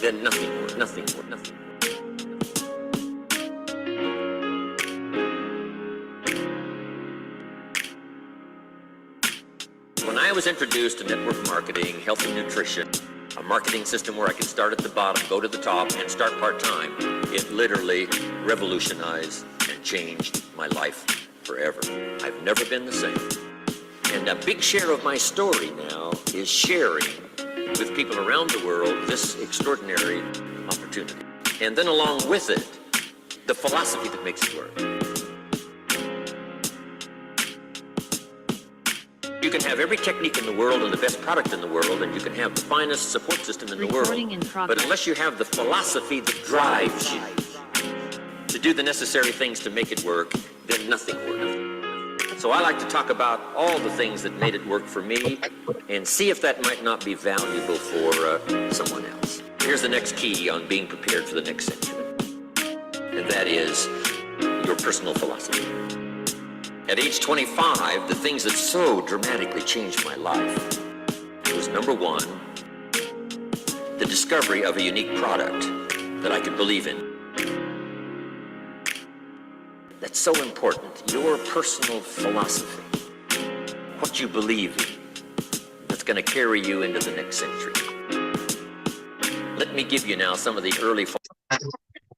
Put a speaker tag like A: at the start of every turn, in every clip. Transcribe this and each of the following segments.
A: then nothing worked. When I was introduced to network marketing, health and nutrition, a marketing system where I could start at the bottom, go to the top, and start part-time, it literally revolutionized and changed my life forever. I've never been the same. And a big share of my story now is sharing with people around the world this extraordinary opportunity. And then along with it, the philosophy that makes it work. You can have every technique in the world and the best product in the world, and you can have the finest support system in the world. But unless you have the philosophy that drives you to do the necessary things to make it work, then nothing works. So I like to talk about all the things that made it work for me and see if that might not be valuable for someone else. Here's the next key on being prepared for the next century, and that is your personal philosophy. At age 25, the things that so dramatically changed my life was, number one, the discovery of a unique product that I could believe in. That's so important. Your personal philosophy, what you believe in, that's going to carry you into the next century. Let me give you now some of the early...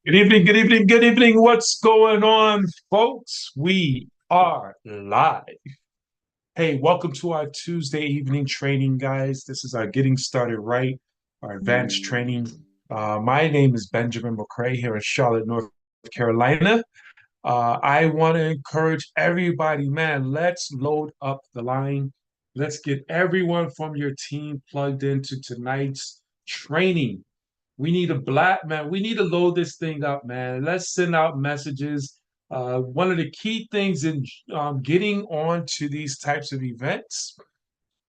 B: Good evening. What's going on, folks? We are live. Hey, welcome to our Tuesday evening training, guys. This is our Getting Started Right, our advanced training. My name is Benjamin McCray here in Charlotte, North Carolina. I want to encourage everybody, man, let's load up the line. Let's get everyone from your team plugged into tonight's training. We need to load this thing up, man. Let's send out messages. One of the key things in getting on to these types of events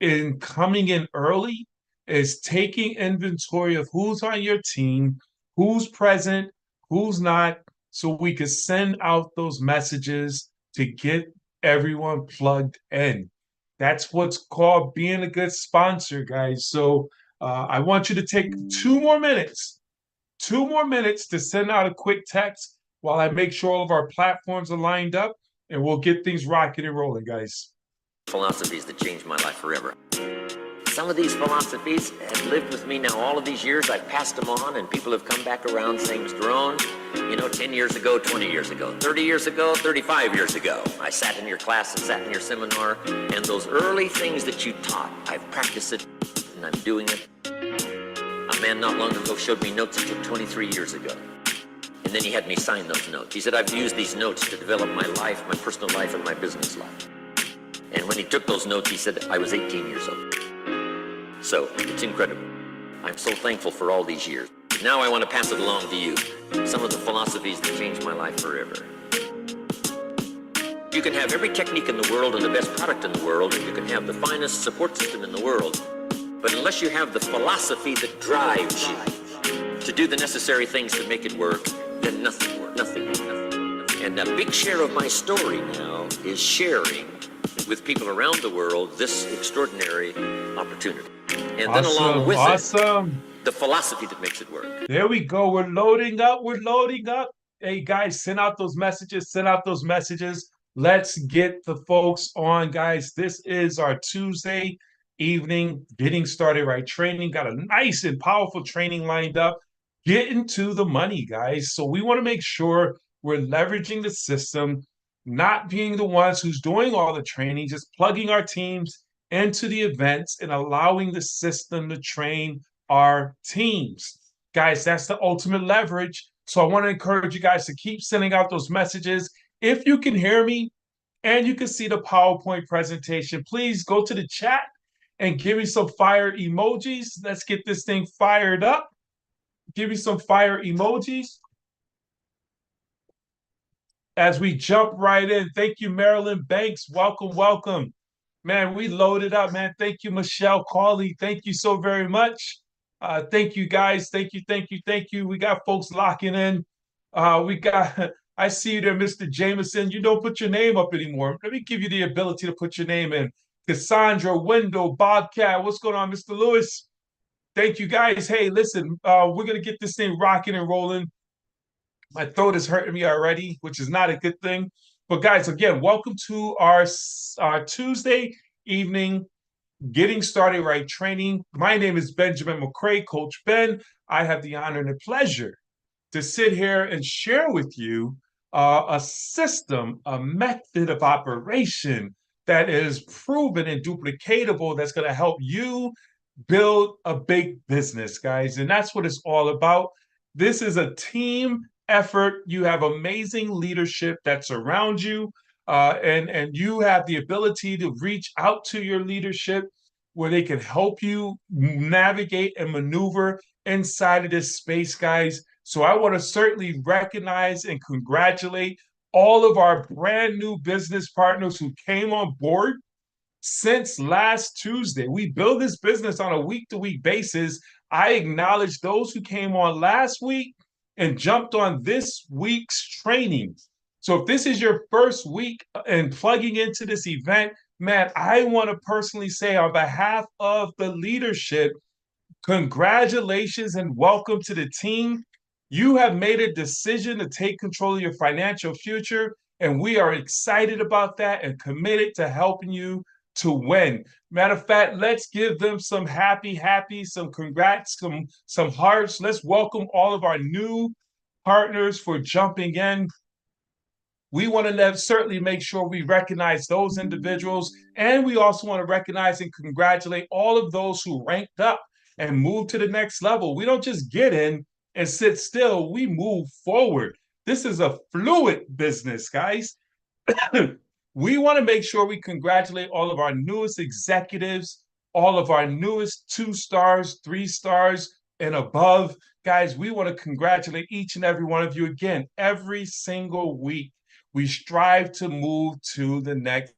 B: and coming in early is taking inventory of who's on your team, who's present, who's not, so we can send out those messages to get everyone plugged in. That's what's called being a good sponsor, guys. So I want you to take 2 more minutes to send out a quick text while I make sure all of our platforms are lined up, and we'll get things rocking and rolling, guys.
A: Philosophies that changed my life forever. Some of these philosophies have lived with me now all of these years. I've passed them on, and people have come back around saying, Mr. Rohn, 10 years ago, 20 years ago, 30 years ago, 35 years ago, I sat in your class and sat in your seminar, and those early things that you taught, I've practiced it, and I'm doing it. A man not long ago showed me notes he took 23 years ago. And then he had me sign those notes. He said, I've used these notes to develop my life, my personal life, and my business life. And when he took those notes, he said, I was 18 years old. So, it's incredible. I'm so thankful for all these years. Now I want to pass it along to you. Some of the philosophies that changed my life forever. You can have every technique in the world and the best product in the world, and you can have the finest support system in the world. But unless you have the philosophy that drives you to do the necessary things to make it work, then nothing works. And a big share of my story now is sharing with people around the world this extraordinary opportunity. And then along with it, the philosophy that makes it work.
B: There we go. We're loading up. Hey, guys, send out those messages. Let's get the folks on, guys. This is our Tuesday evening Getting Started Right training. Got a nice and powerful training lined up. Getting to the money, guys. So we want to make sure we're leveraging the system, not being the ones who's doing all the training, just plugging our teams into the events and allowing the system to train our teams. Guys, that's the ultimate leverage. So I want to encourage you guys to keep sending out those messages. If you can hear me and you can see the PowerPoint presentation, please go to the chat and give me some fire emojis. Let's get this thing fired up. Give me some fire emojis as we jump right in. Thank you, Marilyn Banks. Welcome. Man, we loaded up, man. Thank you, Michelle Cawley. Thank you so very much. Thank you, guys. Thank you. We got folks locking in. I see you there, Mr. Jameson. You don't put your name up anymore. Let me give you the ability to put your name in. Cassandra, Wendell, Bobcat. What's going on, Mr. Lewis? Thank you, guys. Hey, listen, we're gonna get this thing rocking and rolling. My throat is hurting me already, which is not a good thing. But guys, again, welcome to our Tuesday evening Getting Started Right training. My name is Benjamin McCray, Coach Ben. I have the honor and the pleasure to sit here and share with you a system, a method of operation that is proven and duplicatable that's going to help you build a big business, guys. And that's what it's all about. This is a team effort. You have amazing leadership that's around you, and you have the ability to reach out to your leadership where they can help you navigate and maneuver inside of this space, guys. So I want to certainly recognize and congratulate all of our brand new business partners who came on board since last Tuesday. We build this business on a week-to-week basis. I acknowledge those who came on last week and jumped on this week's training. So if this is your first week and plugging into this event, man, I want to personally say on behalf of the leadership, congratulations and welcome to the team. You have made a decision to take control of your financial future, and we are excited about that and committed to helping you to win. Matter of fact, let's give them some happy, some congrats, some hearts. Let's welcome all of our new partners for jumping in. We want to certainly make sure we recognize those individuals, and we also want to recognize and congratulate all of those who ranked up and moved to the next level. We don't just get in and sit still, we move forward. This is a fluid business, guys. We want to make sure we congratulate all of our newest executives, all of our newest 2 stars, 3 stars, and above. Guys, we want to congratulate each and every one of you again. Every single week, we strive to move to the next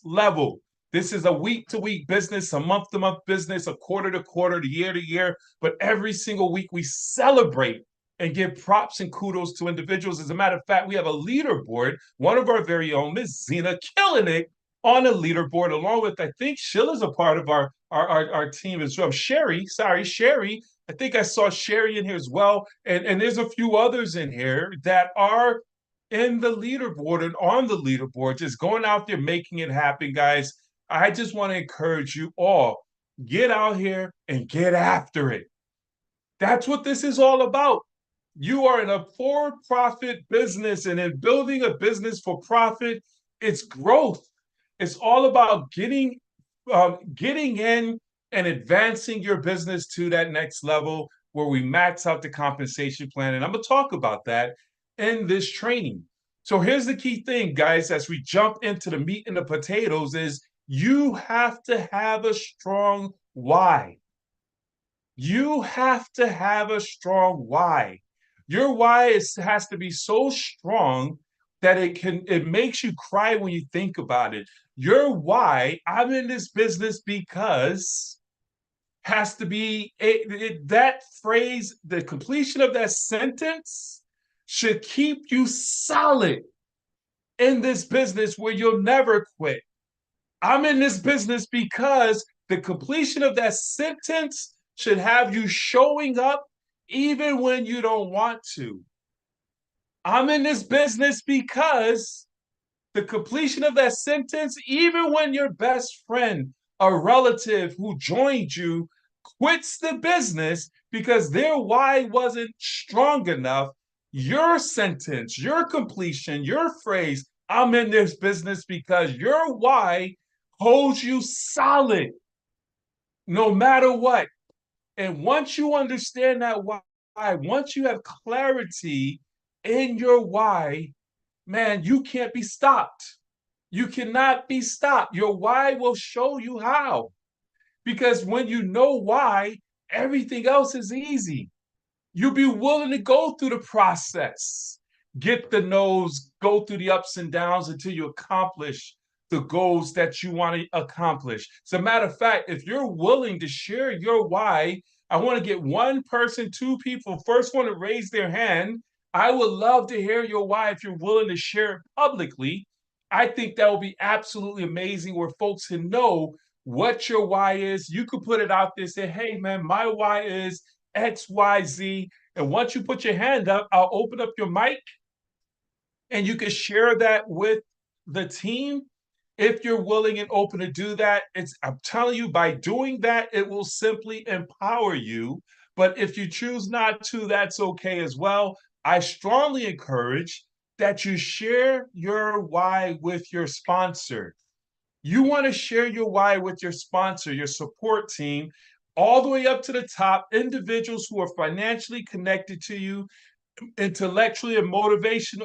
B: level. This is a week-to-week business, a month-to-month business, a quarter-to-quarter, year-to-year. But every single week, we celebrate and give props and kudos to individuals. As a matter of fact, we have a leaderboard. One of our very own, Miss Zena, killing it on a leaderboard, along with, I think, Sheila's a part of our team as well. Sherry. I think I saw Sherry in here as well. And there's a few others in here that are in the leaderboard and on the leaderboard, just going out there, making it happen, guys. I just want to encourage you all, get out here and get after it. That's what this is all about. You are in a for-profit business, and in building a business for profit, it's growth. It's all about getting in and advancing your business to that next level where we max out the compensation plan. And I'm going to talk about that in this training. So here's the key thing, guys, as we jump into the meat and the potatoes is you have to have a strong why. You have to have a strong why. Your why has to be so strong that it makes you cry when you think about it. Your why, I'm in this business because, has to be that phrase, the completion of that sentence should keep you solid in this business where you'll never quit. I'm in this business because the completion of that sentence should have you showing up even when you don't want to. I'm in this business because the completion of that sentence, even when your best friend, a relative who joined you, quits the business because their why wasn't strong enough, your sentence, your completion, your phrase, I'm in this business because your why holds you solid no matter what. And once you understand that why, once you have clarity in your why, man, you can't be stopped. You cannot be stopped. Your why will show you how. Because when you know why, everything else is easy. You'll be willing to go through the process, get the no's, go through the ups and downs until you accomplish the goals that you want to accomplish. As a matter of fact, if you're willing to share your why, I want to get 1 person, 2 people, first one to raise their hand. I would love to hear your why if you're willing to share it publicly. I think that will be absolutely amazing where folks can know what your why is. You could put it out there, say, hey, man, my why is XYZ. And once you put your hand up, I'll open up your mic and you can share that with the team if you're willing and open to do that. I'm telling you, by doing that, it will simply empower you. But if you choose not to, that's okay as well. I strongly encourage that you share your why with your sponsor. You want to share your why with your sponsor, your support team, all the way up to the top, individuals who are financially connected to you, intellectually and motivation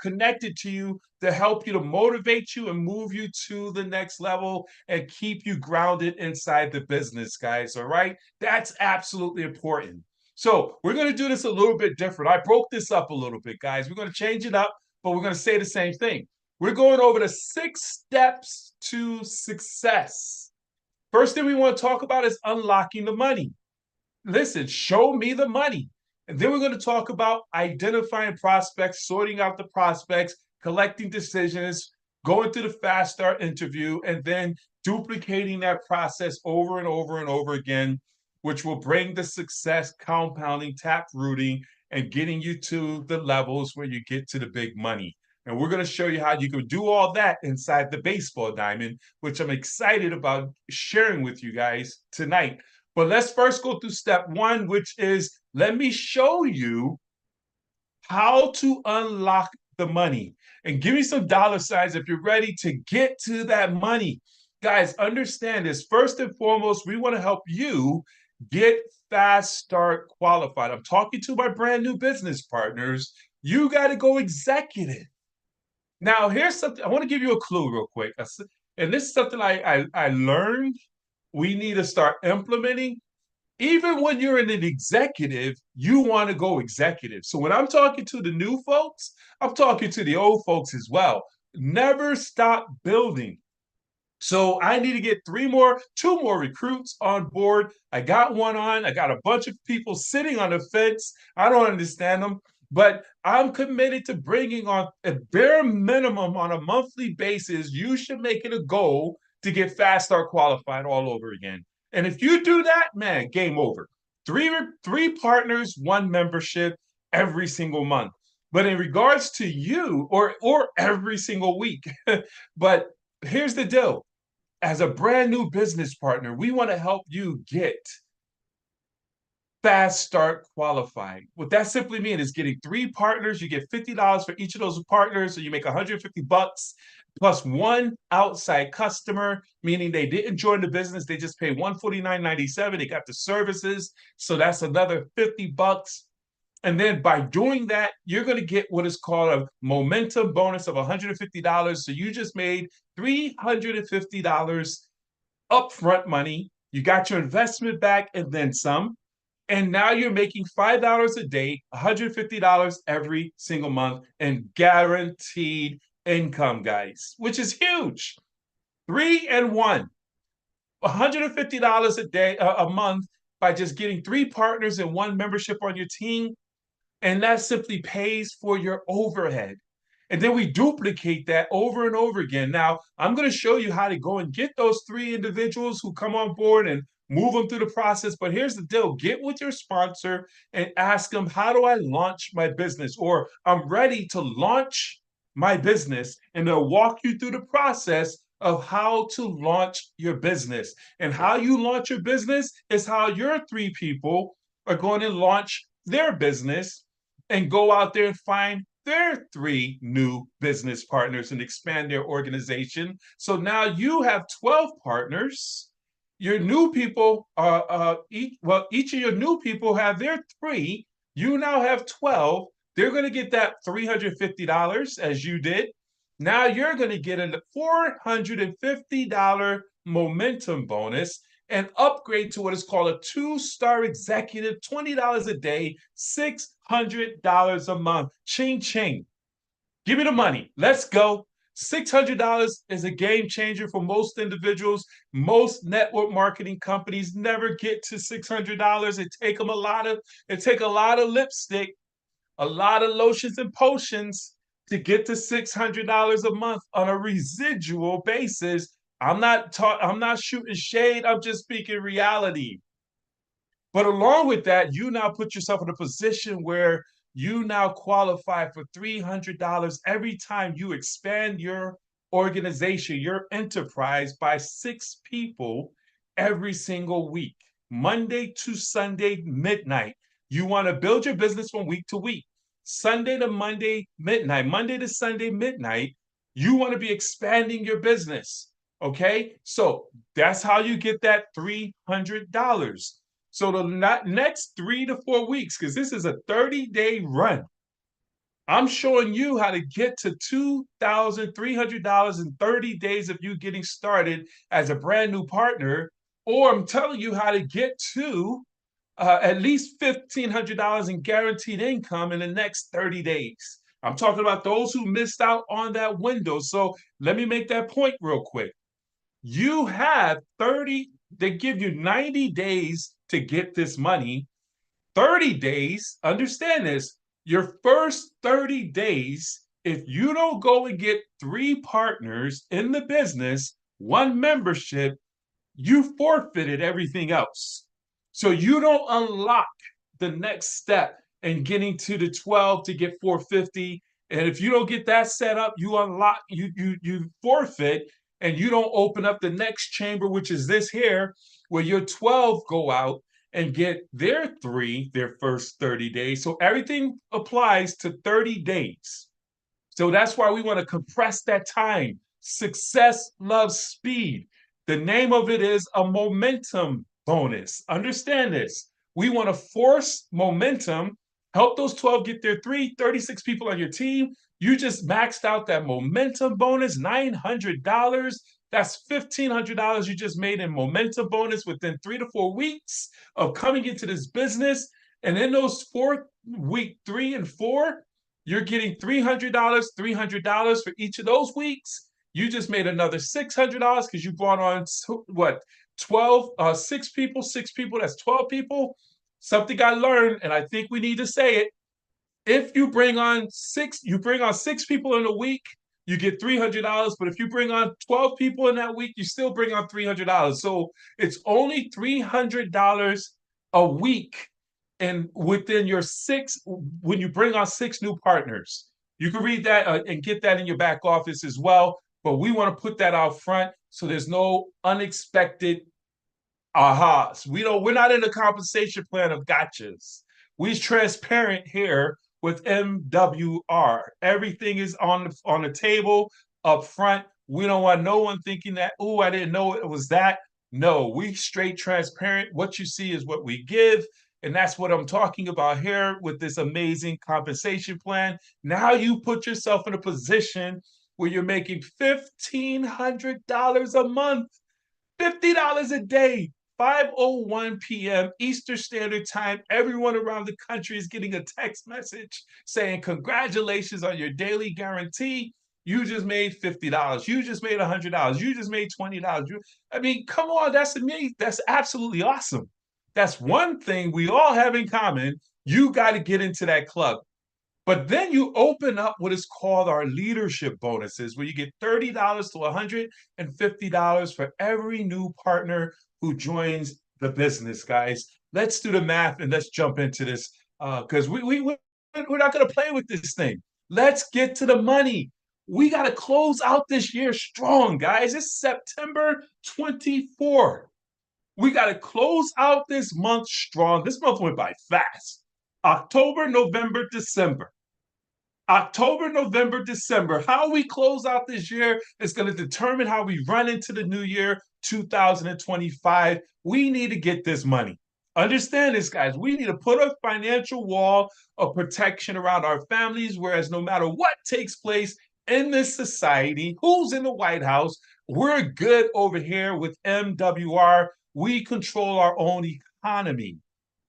B: connected to you to help you, to motivate you and move you to the next level and keep you grounded inside the business, guys. All right, that's absolutely important. So we're going to do this a little bit different. I broke this up a little bit, guys. We're going to change it up, but we're going to say the same thing. We're going over the 6 steps to success. First thing we want to talk about is unlocking the money. Listen, show me the money. And then we're going to talk about identifying prospects, sorting out the prospects, collecting decisions, going through the fast start interview, and then duplicating that process over and over and over again, which will bring the success, compounding, tap rooting, and getting you to the levels where you get to the big money. And we're going to show you how you can do all that inside the baseball diamond, which I'm excited about sharing with you guys tonight. But let's first go through step 1, which is, let me show you how to unlock the money. And give me some dollar signs if you're ready to get to that money. Guys, understand this. First and foremost, we want to help you get fast start qualified. I'm talking to my brand new business partners. You got to go executive. Now, here's something. I want to give you a clue real quick. And this is something I learned we need to start implementing. Even when you're in an executive, you want to go executive. So when I'm talking to the new folks, I'm talking to the old folks as well. Never stop building. So I need to get 2 more recruits on board. I got one on. I got a bunch of people sitting on the fence. I don't understand them, but I'm committed to bringing on a bare minimum on a monthly basis. You should make it a goal to get fast start qualified all over again. And if you do that, man, game over. Three partners, 1 membership every single month. But in regards to you, or every single week, but here's the deal. As a brand new business partner, we want to help you get fast start qualified. What that simply means is getting 3 partners. You get $50 for each of those partners, so you make $150 plus 1 outside customer, meaning they didn't join the business. They just pay $149.97. They got the services, so that's another $50. And then by doing that, you're going to get what is called a momentum bonus of $150. So you just made $350 upfront money. You got your investment back and then some. And now you're making $5 a day, $150 every single month, and guaranteed income, guys, which is huge. 3 and 1, $150 a day, a month, by just getting 3 partners and 1 membership on your team. And that simply pays for your overhead. And then we duplicate that over and over again. Now, I'm going to show you how to go and get those 3 individuals who come on board and move them through the process. But here's the deal. Get with your sponsor and ask them, how do I launch my business? Or I'm ready to launch my business. And they'll walk you through the process of how to launch your business. And how you launch your business is how your 3 people are going to launch their business and go out there and find their 3 new business partners and expand their organization. So now you have 12 partners. Your new people each of your new people have their 3. You now have 12. They're going to get that $350 as you did. Now you're going to get a $450 momentum bonus and upgrade to what is called a 2-star executive, $20 a day, $600 a month. Ching, ching. Give me the money. Let's go. $600 is a game changer for most individuals. Most network marketing companies never get to $600. It take a lot of lipstick, a lot of lotions and potions to get to $600 a month on a residual basis I'm not shooting shade. I'm just speaking reality. But along with that, you now put yourself in a position where you now qualify for $300 every time you expand your organization, your enterprise by 6 people every single week, Monday to Sunday midnight. You want to build your business from week to week, Sunday to Monday midnight, Monday to Sunday midnight. You want to be expanding your business. Okay. So that's how you get that $300. So the next 3 to 4 weeks, because this is a 30-day run, I'm showing you how to get to $2,300 in 30 days of you getting started as a brand new partner, or I'm telling you how to get to at least $1,500 in guaranteed income in the next 30 days. I'm talking about those who missed out on that window. So let me make that point real quick. You have 30, they give you 90 days to get this money. 30 days, understand this, your first 30 days, if you don't go and get 3 partners in the business, 1 membership, you forfeited everything else. So you don't unlock the next step in getting to the 12 to get 450. And if you don't get that set up, you unlock, you forfeit, and you don't open up the next chamber, which is this here, where your 12 go out and get their first 30 days. So everything applies to 30 days. So that's why we want to compress that time. Success loves speed. The name of it is a momentum bonus. Understand this. We want to force momentum, help those 12 get their 36 people on your team. You just maxed out that momentum bonus, $900. That's $1,500 you just made in momentum bonus within 3 to 4 weeks of coming into this business. And in those week 3 and 4, you're getting $300 for each of those weeks. You just made another $600 because you brought on what, 12, 6 people, that's 12 people. Something I learned, and I think we need to say it. If you bring on 6 people in a week, you get $300. But if you bring on 12 people in that week, you still bring on $300. So it's only $300 a week. And within your 6, when you bring on 6 new partners, you can read that and get that in your back office as well. But we want to put that out front so there's no unexpected ahas. We're not in a compensation plan of gotchas. We're transparent here with MWR. Everything is on the table up front. We don't want no one thinking that, oh, I didn't know it was that. No, we straight transparent. What you see is what we give. And that's what I'm talking about here with this amazing compensation plan. Now you put yourself in a position where you're making $1,500 a month, $50 a day, 5:01 p.m. Eastern Standard Time. Everyone around the country is getting a text message saying, congratulations on your daily guarantee. You just made $50. You just made $100. You just made $20. I mean, come on, that's amazing. That's absolutely awesome. That's one thing we all have in common. You got to get into that club. But then you open up what is called our leadership bonuses, where you get $30 to $150 for every new partner who joins the business, guys. Let's do the math and let's jump into this because we're not going to play with this thing. Let's get to the money. We got to close out this year strong, guys. It's September 24th. We got to close out this month strong. This month went by fast. October, November, December. October, November, December. How we close out this year is going to determine how we run into the new year, 2025. We need to get this money. Understand this, guys. We need to put a financial wall of protection around our families, whereas no matter what takes place in this society, who's in the White House, we're good over here with MWR. We control our own economy.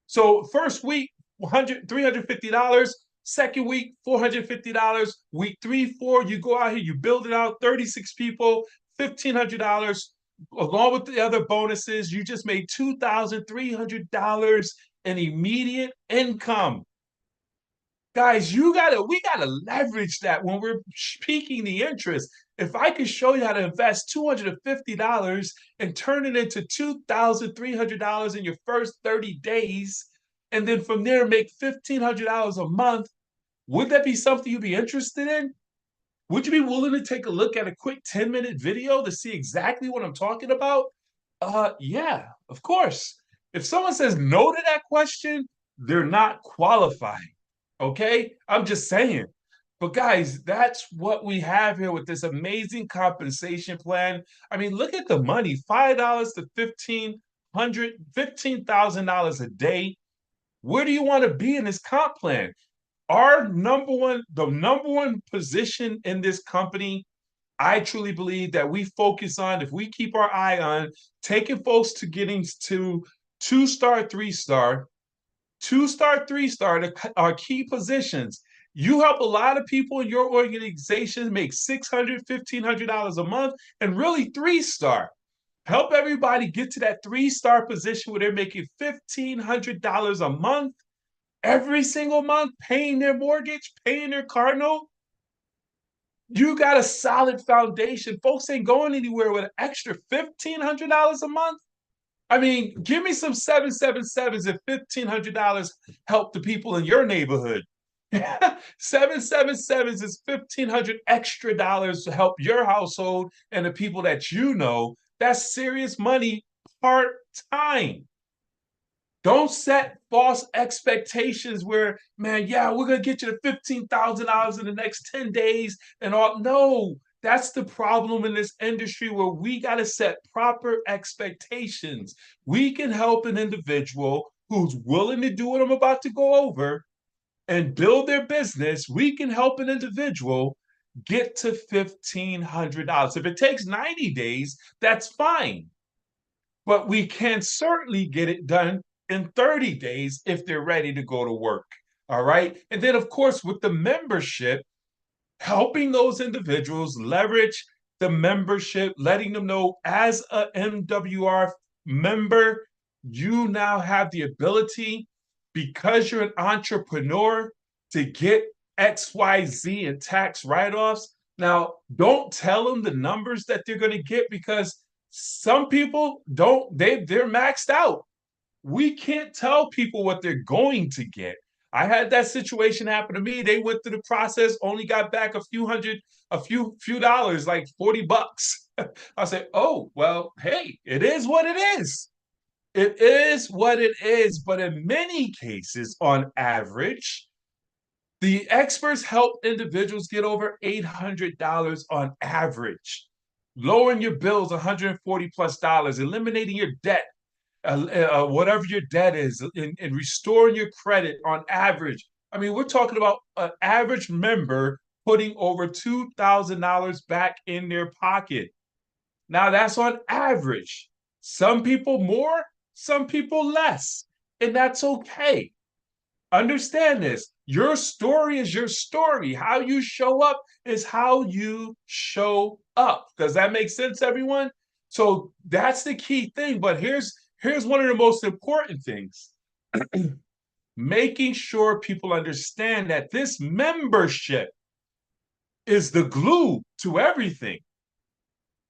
B: So first week, $350. Second week, $450. Week 3, 4, you go out here, you build it out, 36 people, $1,500. Along with the other bonuses, you just made $2,300 in immediate income. Guys, we gotta leverage that when we're piquing the interest. If I could show you how to invest $250 and turn it into $2,300 in your first 30 days, and then from there make $1,500 a month, would that be something you'd be interested in? Would you be willing to take a look at a quick 10-minute video to see exactly what I'm talking about? Yeah, of course. If someone says no to that question, they're not qualified. Okay? I'm just saying. But guys, that's what we have here with this amazing compensation plan. I mean, look at the money, $5 to $15,000 a day. Where do you want to be in this comp plan? The number one position in this company, I truly believe that we focus on, if we keep our eye on taking folks to getting to 2-star, 3-star, 2-star, 3-star are key positions. You help a lot of people in your organization make $600, $1,500 a month, and really 3-star. Help everybody get to that 3-star position where they're making $1,500 a month every single month, paying their mortgage, paying their car note. You got a solid foundation. Folks ain't going anywhere with an extra $1,500 a month. I mean, give me some 777s if $1,500 help the people in your neighborhood. 777s is $1,500 extra dollars to help your household and the people that you know. That's serious money part-time. Don't set false expectations where, man, yeah, we're going to get you to $15,000 in the next 10 days and all. No, that's the problem in this industry where we got to set proper expectations. We can help an individual who's willing to do what I'm about to go over and build their business. We can help an individual get to $1,500. If it takes 90 days, that's fine. But we can certainly get it done in 30 days if they're ready to go to work. All right. And then, of course, with the membership, helping those individuals leverage the membership, letting them know as a MWR member, you now have the ability, because you're an entrepreneur, to get XYZ in tax write-offs. Now, don't tell them the numbers that they're going to get, because some people they're maxed out. We can't tell people what they're going to get. I had that situation happen to me. They went through the process, only got back a few dollars, like $40. I said, oh, well, hey, it is what it is. It is what it is. But in many cases, on average, the experts help individuals get over $800 on average, lowering your bills $140 plus, eliminating your debt, whatever your debt is, and restoring your credit on average. I mean, we're talking about an average member putting over $2,000 back in their pocket. Now, that's on average. Some people more, some people less, and that's okay. Understand this. Your story is your story. How you show up is how you show up. Does that make sense, everyone? So that's the key thing. But here's one of the most important things. Making sure people understand that this membership is the glue to everything.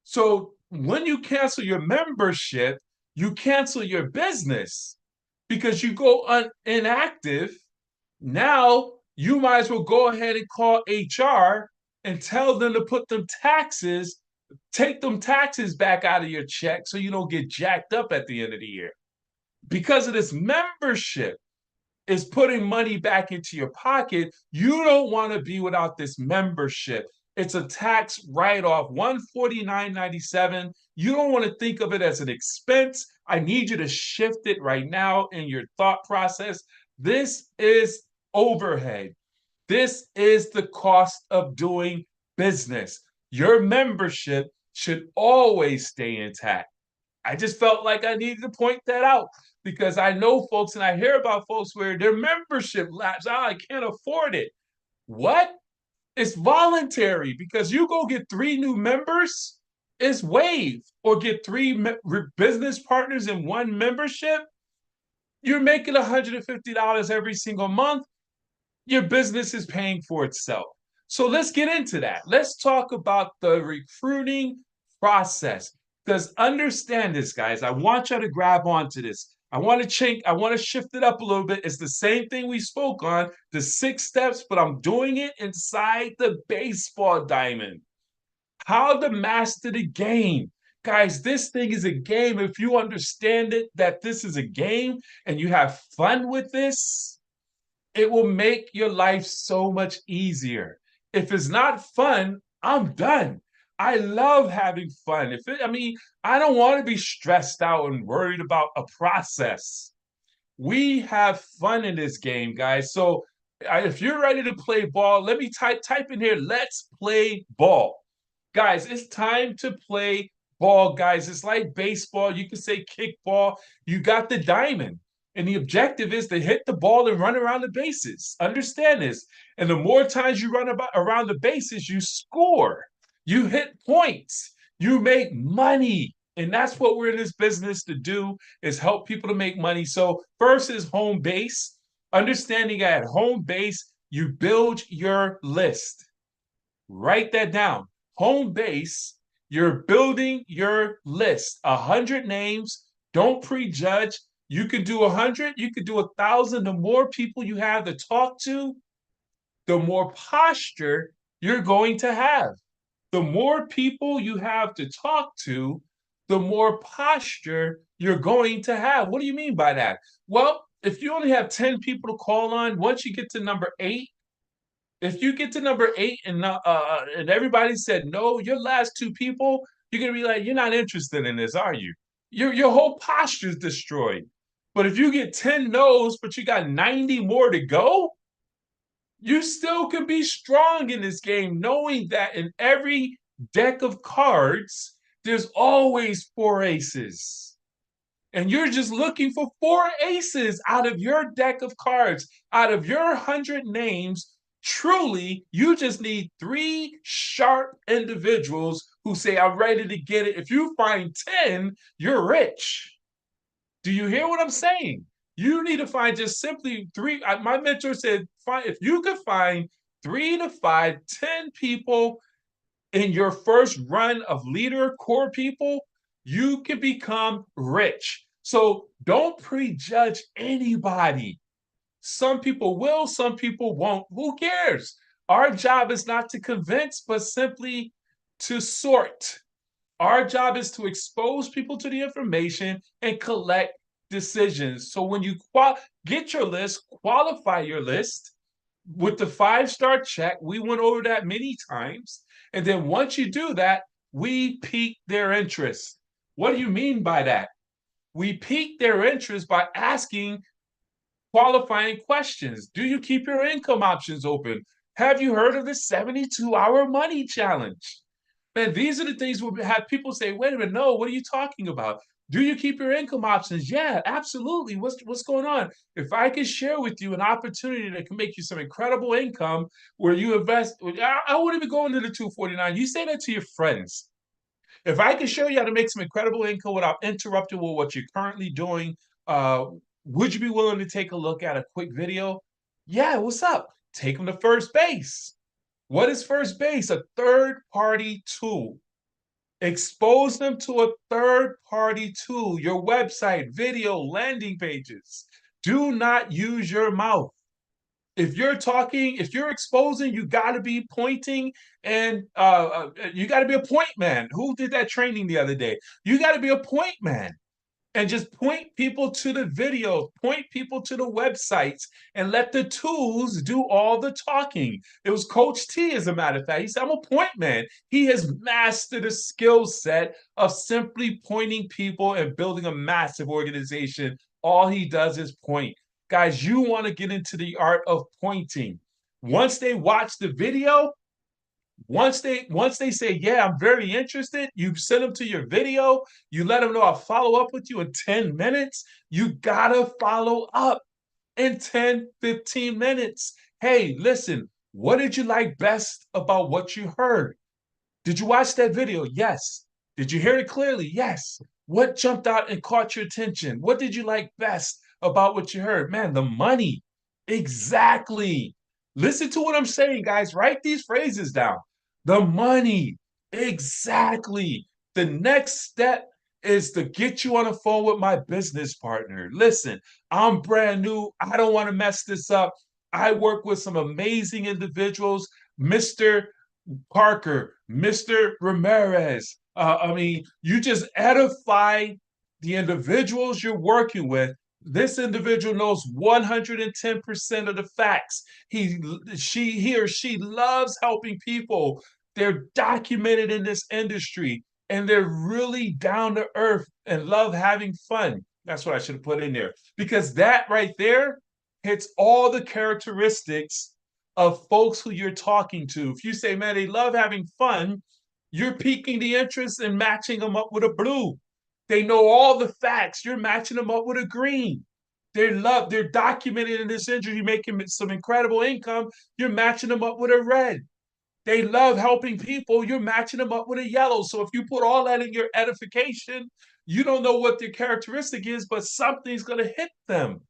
B: So when you cancel your membership, you cancel your business because you go inactive. Now you might as well go ahead and call HR and tell them to take them taxes back out of your check so you don't get jacked up at the end of the year. Because of this membership is putting money back into your pocket, you don't want to be without this membership. It's a tax write-off, $149.97. You don't want to think of it as an expense. I need you to shift it right now in your thought process. This is overhead. This is the cost of doing business. Your membership should always stay intact. I just felt like I needed to point that out because I know folks and I hear about folks where their membership lapses. Oh, I can't afford it. What? It's voluntary because you go get 3 new members, it's waived, or get 3 business partners in 1 membership. You're making $150 every single month. your business is paying for itself. So let's get into that. Let's talk about the recruiting process. Because understand this, guys. I want you to grab onto this. I want to shift it up a little bit. It's the same thing we spoke on, the 6 steps, but I'm doing it inside the baseball diamond. How to master the game. Guys, this thing is a game. If you understand it, that this is a game and you have fun with this, it will make your life so much easier. If it's not fun, I'm done. I love having fun. I don't want to be stressed out and worried about a process. We have fun in this game, guys. So if you're ready to play ball, let me type in here, let's play ball. Guys, it's time to play ball, guys. It's like baseball. You can say kickball. You got the diamond. And the objective is to hit the ball and run around the bases. Understand this. And the more times you run around the bases, you score. You hit points. You make money. And that's what we're in this business to do, is help people to make money. So first is home base. Understanding at home base, you build your list. Write that down. Home base, you're building your list. 100 names. Don't prejudge. You could do 100, you could do 1,000. The more people you have to talk to, the more posture you're going to have. The more people you have to talk to, the more posture you're going to have. What do you mean by that? Well, if you only have 10 people to call on, once you get to number 8, if you get to number 8 and everybody said no, your last 2 people, you're gonna be like, you're not interested in this, are you? Your whole posture is destroyed. But if you get 10 no's, but you got 90 more to go, you still can be strong in this game, knowing that in every deck of cards, there's always 4 aces. And you're just looking for 4 aces out of your deck of cards, out of your 100 names. Truly, you just need 3 sharp individuals who say, I'm ready to get it. If you find 10, you're rich. Do you hear what I'm saying? You need to find just simply 3. My mentor said, if you could find 3 to 5, 10 people in your first run of leader core people, you can become rich. So don't prejudge anybody. Some people will, some people won't. Who cares? Our job is not to convince, but simply to sort. Our job is to expose people to the information and collect decisions. So when you get your list, qualify your list with the 5-star check. We went over that many times. And then once you do that, we pique their interest. What do you mean by that? We pique their interest by asking qualifying questions. Do you keep your income options open? Have you heard of the 72-hour money challenge? Man, these are the things we'll have people say, wait a minute, no, what are you talking about? Do you keep your income options? Yeah, absolutely. What's going on? If I could share with you an opportunity that can make you some incredible income where you invest, I wouldn't even go into the 249. You say that to your friends. If I could show you how to make some incredible income without interrupting with what you're currently doing, would you be willing to take a look at a quick video? Yeah, what's up? Take them to first base. What is first base? A third-party tool. Expose them to a third-party tool, your website, video, landing pages. Do not use your mouth. If you're talking, if you're exposing, you got to be pointing, and you got to be a point man. Who did that training the other day? You got to be a point man. And just point people to the video, point people to the websites, and let the tools do all the talking. It was Coach T, as a matter of fact. He said, I'm a point man. He has mastered a skill set of simply pointing people and building a massive organization. All he does is point. Guys, you want to get into the art of pointing. Once they watch the video, once they say, yeah, I'm very interested, you send them to your video, you let them know I'll follow up with you in 10 minutes. You gotta follow up in 10, 15 minutes. Hey, listen, what did you like best about what you heard? Did you watch that video? Yes. Did you hear it clearly? Yes. What jumped out and caught your attention? What did you like best about what you heard? Man, the money. Exactly. Listen to what I'm saying, guys. Write these phrases down. The money. Exactly. The next step is to get you on the phone with my business partner. Listen, I'm brand new. I don't want to mess this up. I work with some amazing individuals, Mr. Parker, Mr. Ramirez. You just edify the individuals you're working with. This individual knows 110% of the facts. He or she loves helping people. They're documented in this industry and they're really down to earth and love having fun. That's what I should have put in there because that right there hits all the characteristics of folks who you're talking to. If you say, man, they love having fun, you're piquing the interest and matching them up with a blue. They know all the facts. You're matching them up with a green. They're documented in this industry, making some incredible income. You're matching them up with a red. They love helping people. You're matching them up with a yellow. So if you put all that in your edification, you don't know what their characteristic is, but something's going to hit them.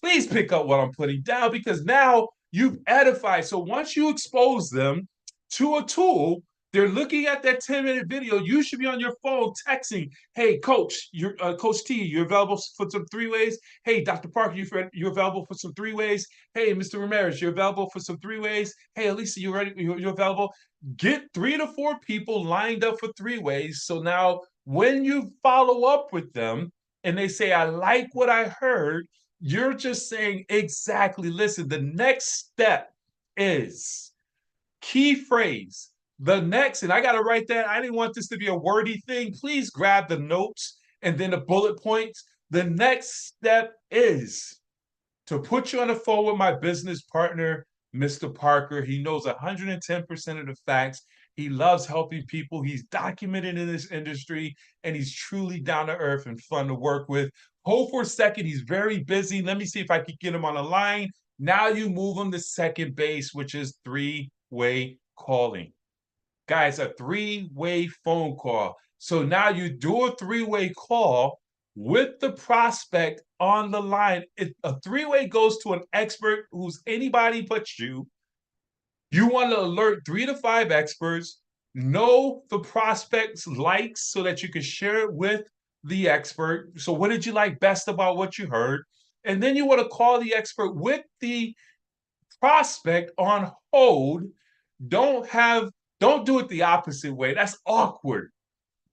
B: Please pick up what I'm putting down because now you've edified. So once you expose them to a tool, they're looking at that 10-minute video. You should be on your phone texting, hey, coach, you're Coach T, you're available for some three ways. Hey, Dr. Parker, you're available for some three ways. Hey, Mr. Ramirez, you're available for some three ways. Hey, Elisa, you're ready? You're available. Get 3 to 4 people lined up for three ways. So now when you follow up with them and they say, I like what I heard, you're just saying exactly, listen, the next step is key phrase. The next, and I got to write that. I didn't want this to be a wordy thing. Please grab the notes and then the bullet points. The next step is to put you on the phone with my business partner, Mr. Parker. He knows 110% of the facts. He loves helping people. He's documented in this industry, and he's truly down to earth and fun to work with. Hold for a second. He's very busy. Let me see if I can get him on the line. Now you move him to second base, which is three-way calling. Guys, a three-way phone call. So now you do a three-way call with the prospect on the line. A three-way goes to an expert who's anybody but you. You want to alert 3 to 5 experts, know the prospect's likes so that you can share it with the expert. So what did you like best about what you heard? And then you want to call the expert with the prospect on hold. Don't do it the opposite way. That's awkward.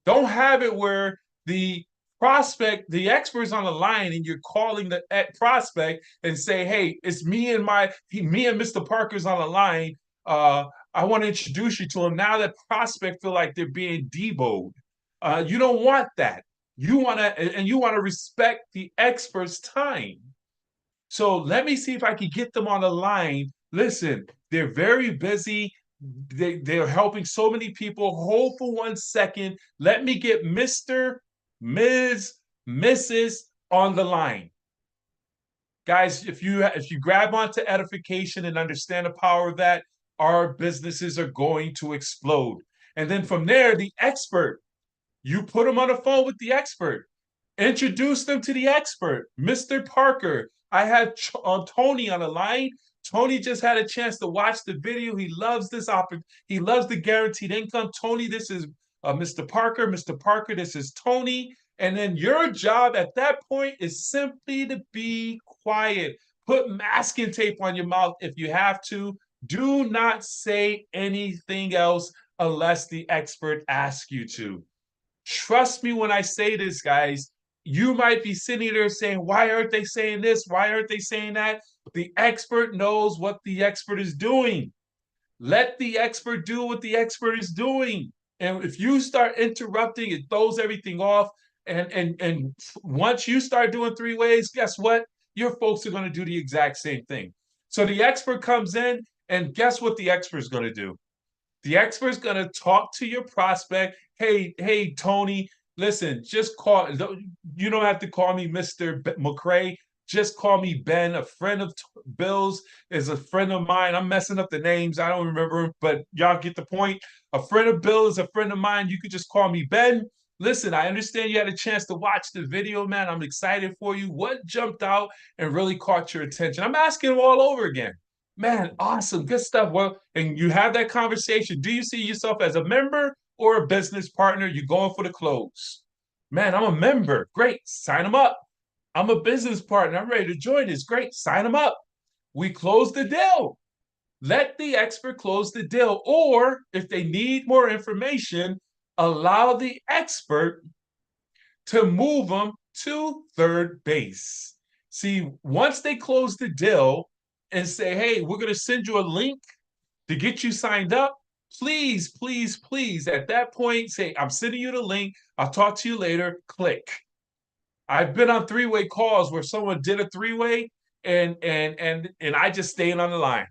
B: Don't have it where the expert's on the line and you're calling the prospect and say, hey, it's me and Mr. Parker's on the line. I want to introduce you to him. Now that prospect feel like they're being deboed. You don't want that. You want to respect the expert's time. So let me see if I can get them on the line. Listen, they're very busy. They're helping so many people. Hold for 1 second. Let me get Mr., Ms., Mrs. on the line. Guys, if you grab onto edification and understand the power of that, our businesses are going to explode. And then from there, the expert, you put them on the phone with the expert. Introduce them to the expert, Mr. Parker. I had Tony on the line. Tony just had a chance to watch the video. He loves this He loves the guaranteed income. Tony, this is Mr. Parker. Mr. Parker, this is Tony. And then your job at that point is simply to be quiet. Put masking tape on your mouth if you have to. Do not say anything else unless the expert asks you to. Trust me when I say this, guys. You might be sitting there saying, why aren't they saying this? Why aren't they saying that? The expert knows what the expert is doing. Let the expert do what the expert is doing. And if you start interrupting, it throws everything off. And once you start doing three ways, guess what? Your folks are going to do the exact same thing. So the expert comes in, and guess what the expert is going to do? The expert's going to talk to your prospect. Hey, Tony, listen, just call. You don't have to call me Mr. McCray. Just call me Ben. A friend of Bill's is a friend of mine. I'm messing up the names. I don't remember, but y'all get the point. A friend of Bill is a friend of mine. You could just call me Ben. Listen, I understand you had a chance to watch the video, man. I'm excited for you. What jumped out and really caught your attention? I'm asking all over again. Man, awesome. Good stuff. Well, and you have that conversation. Do you see yourself as a member or a business partner? You're going for the close. Man, I'm a member. Great. Sign them up. I'm a business partner. I'm ready to join this. Great. Sign them up. We close the deal. Let the expert close the deal. Or if they need more information, allow the expert to move them to third base. See, once they close the deal and say, hey, we're going to send you a link to get you signed up, please, please, please, at that point, say, I'm sending you the link. I'll talk to you later. Click. I've been on three-way calls where someone did a three-way and I just stayed on the line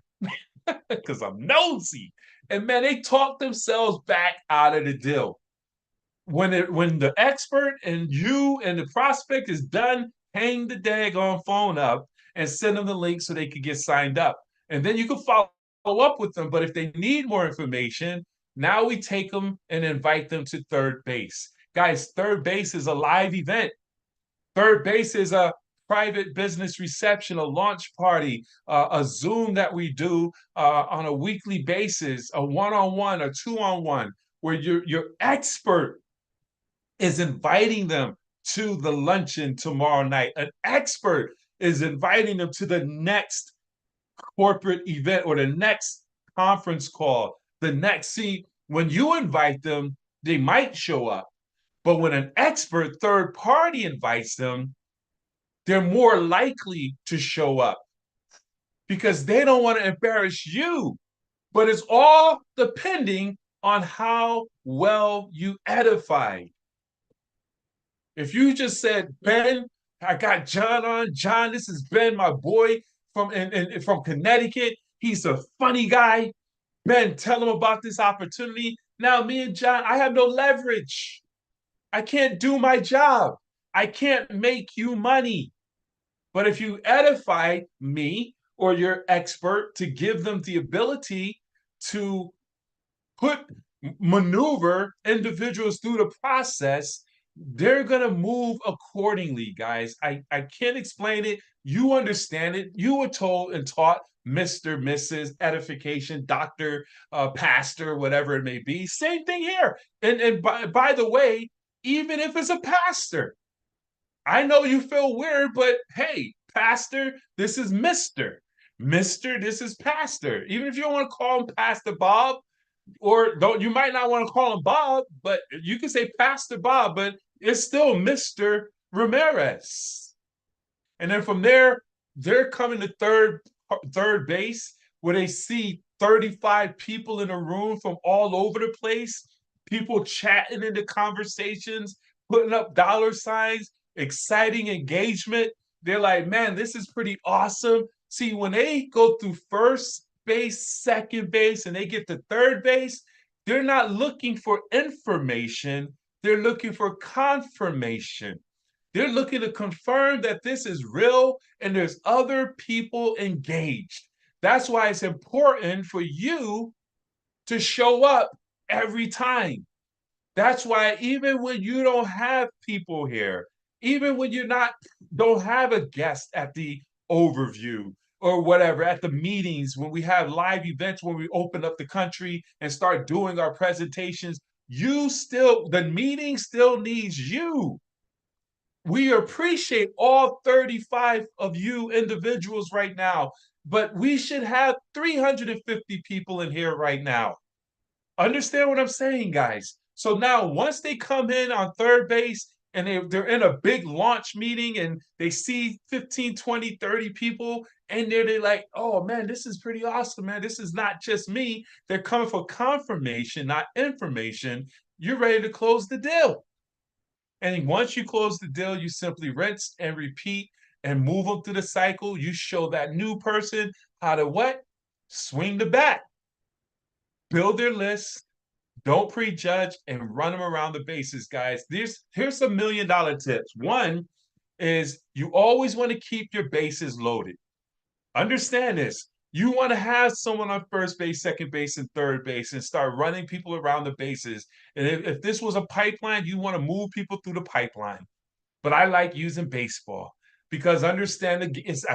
B: because I'm nosy. And man, they talked themselves back out of the deal. When the expert and you and the prospect is done, hang the daggone phone up and send them the link so they can get signed up. And then you can follow up with them. But if they need more information, now we take them and invite them to third base. Guys, third base is a live event. Third base is a private business reception, a launch party, a Zoom that we do on a weekly basis, a one-on-one, a two-on-one, where your expert is inviting them to the luncheon tomorrow night. An expert is inviting them to the next corporate event or the next conference call. See, when you invite them, they might show up. But when an expert third party invites them, they're more likely to show up because they don't want to embarrass you. But it's all depending on how well you edify. If you just said, Ben, I got John on. John, this is Ben, my boy from Connecticut. He's a funny guy. Ben, tell him about this opportunity. Now, me and John, I have no leverage. I can't do my job. I can't make you money. But if you edify me or your expert to give them the ability to maneuver individuals through the process, they're going to move accordingly, guys. I can't explain it. You understand it. You were told and taught Mr., Mrs., edification, doctor, pastor, whatever it may be. Same thing here. And by the way, even if it's a pastor, I know you feel weird, but hey, pastor, this is Mr. Mr., this is pastor. Even if you don't want to call him Pastor Bob, or don't, you might not want to call him Bob, but you can say Pastor Bob, but it's still Mr. Ramirez. And then from there, they're coming to third base where they see 35 people in a room from all over the place, people chatting in the conversations, putting up dollar signs, exciting engagement. They're like, man, this is pretty awesome. See, when they go through first base, second base, and they get to third base, they're not looking for information. They're looking for confirmation. They're looking to confirm that this is real and there's other people engaged. That's why it's important for you to show up every time. That's why even when you don't have people here, even when don't have a guest at the overview or whatever, at the meetings, when we have live events, when we open up the country and start doing our presentations, the meeting still needs you. We appreciate all 35 of you individuals right now, but we should have 350 people in here right now. Understand what I'm saying, guys? So now once they come in on third base and they're in a big launch meeting and they see 15, 20, 30 people, and they're like, oh man, this is pretty awesome, man. This is not just me. They're coming for confirmation, not information. You're ready to close the deal. And once you close the deal, you simply rinse and repeat and move them through the cycle. You show that new person how to what? Swing the bat. Build their list. Don't prejudge and run them around the bases, guys. Here's some $1 million tips. One is you always want to keep your bases loaded. Understand this. You want to have someone on first base, second base, and third base and start running people around the bases. And if this was a pipeline, you want to move people through the pipeline. But I like using baseball because I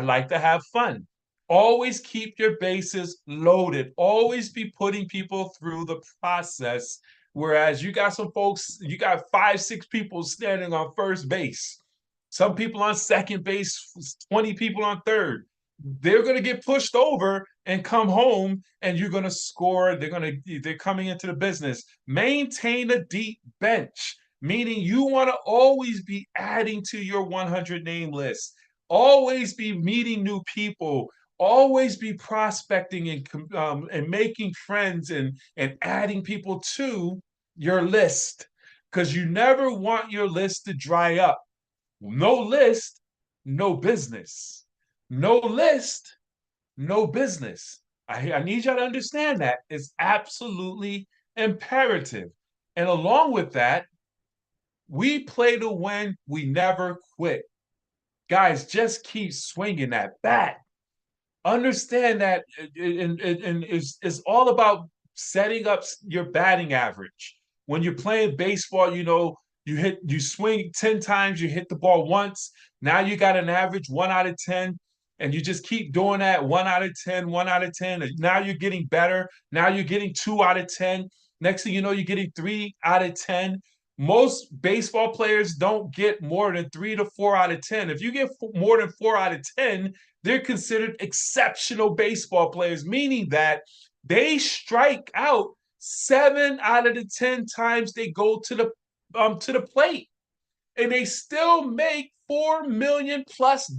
B: like to have fun. Always keep your bases loaded. Always be putting people through the process. Whereas you got some folks, you got 5, 6 people standing on first base, some people on second base, 20 people on third. They're going to get pushed over and come home, and you're going to score. They're coming into the business. Maintain a deep bench, meaning you want to always be adding to your 100 name list. Always be meeting new people. Always be prospecting and making friends and adding people to your list, because you never want your list to dry up. No list, no business. No list, no business. I need y'all to understand that. It's absolutely imperative. And along with that, we play to win. We never quit. Guys, just keep swinging that bat. Understand that and it's all about setting up your batting average. When you're playing baseball, you swing 10 times, you hit the ball once. Now you got an average 1 out of 10, and you just keep doing that 1 out of 10, 1 out of 10. And now you're getting better. Now you're getting 2 out of 10. Next thing you know, you're getting 3 out of 10. Most baseball players don't get more than 3 to 4 out of 10. If you get more than 4 out of 10, they're considered exceptional baseball players, meaning that they strike out 7 out of the 10 times they go to the plate, and they still make $4 million plus.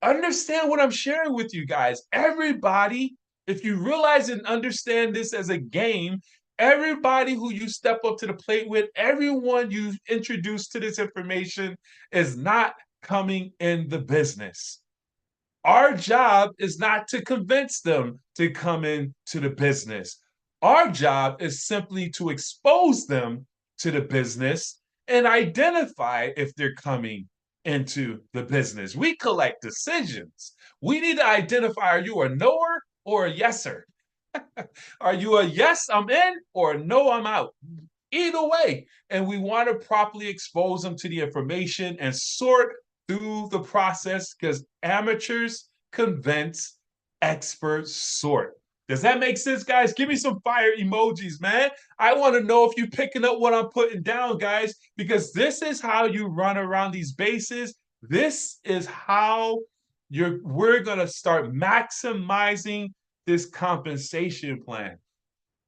B: Understand what I'm sharing with you guys. Everybody, if you realize and understand this as a game, everybody who you step up to the plate with, everyone you introduce to this information is not coming in the business. Our job is not to convince them to come into the business. Our job is simply to expose them to the business and identify if they're coming into the business. We collect decisions. We need to identify, are you a knower or a yeser? Are you a yes, I'm in, or no, I'm out? Either way. And we want to properly expose them to the information and sort through the process, because amateurs convince, experts sort. Does that make sense, guys? Give me some fire emojis, man. I want to know if you're picking up what I'm putting down, guys, because this is how you run around these bases. This is how we're going to start maximizing this compensation plan.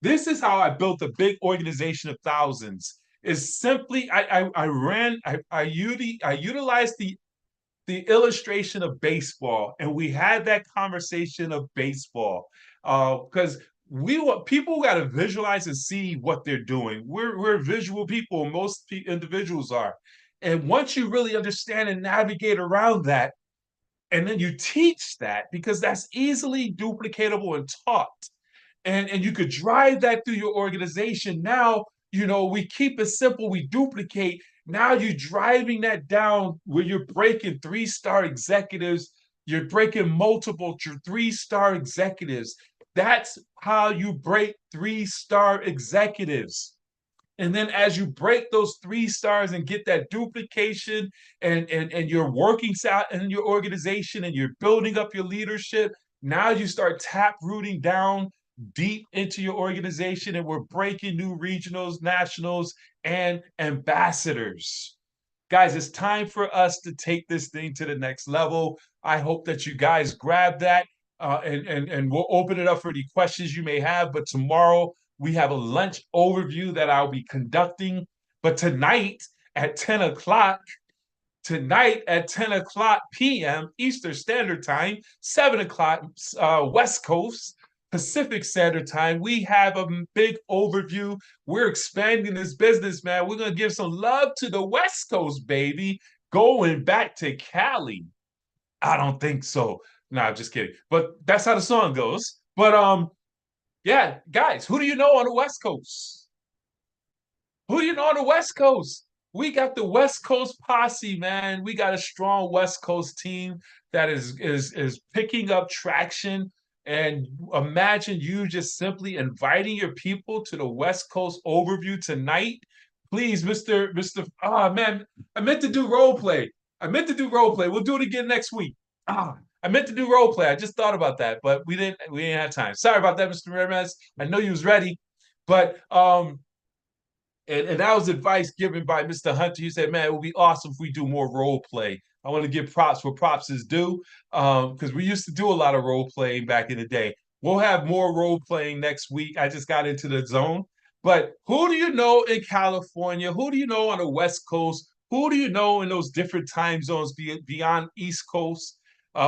B: This is how I built a big organization of thousands. Is simply I utilized the illustration of baseball, and we had that conversation of baseball because we want people got to visualize and see what they're doing. We're visual people. Most individuals are, and once you really understand and navigate around that, and then you teach that, because that's easily duplicatable and taught, and you could drive that through your organization. Now, we keep it simple, we duplicate. Now you're driving that down where you're breaking 3-star executives, you're breaking multiple 3-star executives. That's how you break 3-star executives. And then as you break those 3 stars and get that duplication, and you're working out in your organization and you're building up your leadership, now you start tap rooting down deep into your organization, and we're breaking new regionals, nationals, and ambassadors. Guys, it's time for us to take this thing to the next level. I hope that you guys grab that, and we'll open it up for any questions you may have. But tomorrow we have a lunch overview that I'll be conducting. But tonight at 10 o'clock p.m. Eastern Standard Time, 7 o'clock West Coast Pacific Standard Time, we have a big overview. We're expanding this business, man. We're going to give some love to the West Coast, baby. Going back to Cali. I don't think so. No, I'm just kidding. But that's how the song goes. But yeah, guys, who do you know on the West Coast? Who do you know on the West Coast? We got the West Coast posse, man. We got a strong West Coast team that is picking up traction. And imagine you just simply inviting your people to the West Coast overview tonight. Please, Mr. Oh man, I meant to do role play. We'll do it again next week. I meant to do role play. I just thought about that, but we didn't have time. Sorry about that, Mr. Ramirez. I know you was ready, but and that was advice given by Mr. Hunter. He said, man, it would be awesome if we do more role play. I want to give props where props is due, because we used to do a lot of role playing back in the day. We'll have more role playing next week. I just got into the zone. But who do you know in California? Who do you know on the West Coast? Who do you know in those different time zones beyond East Coast?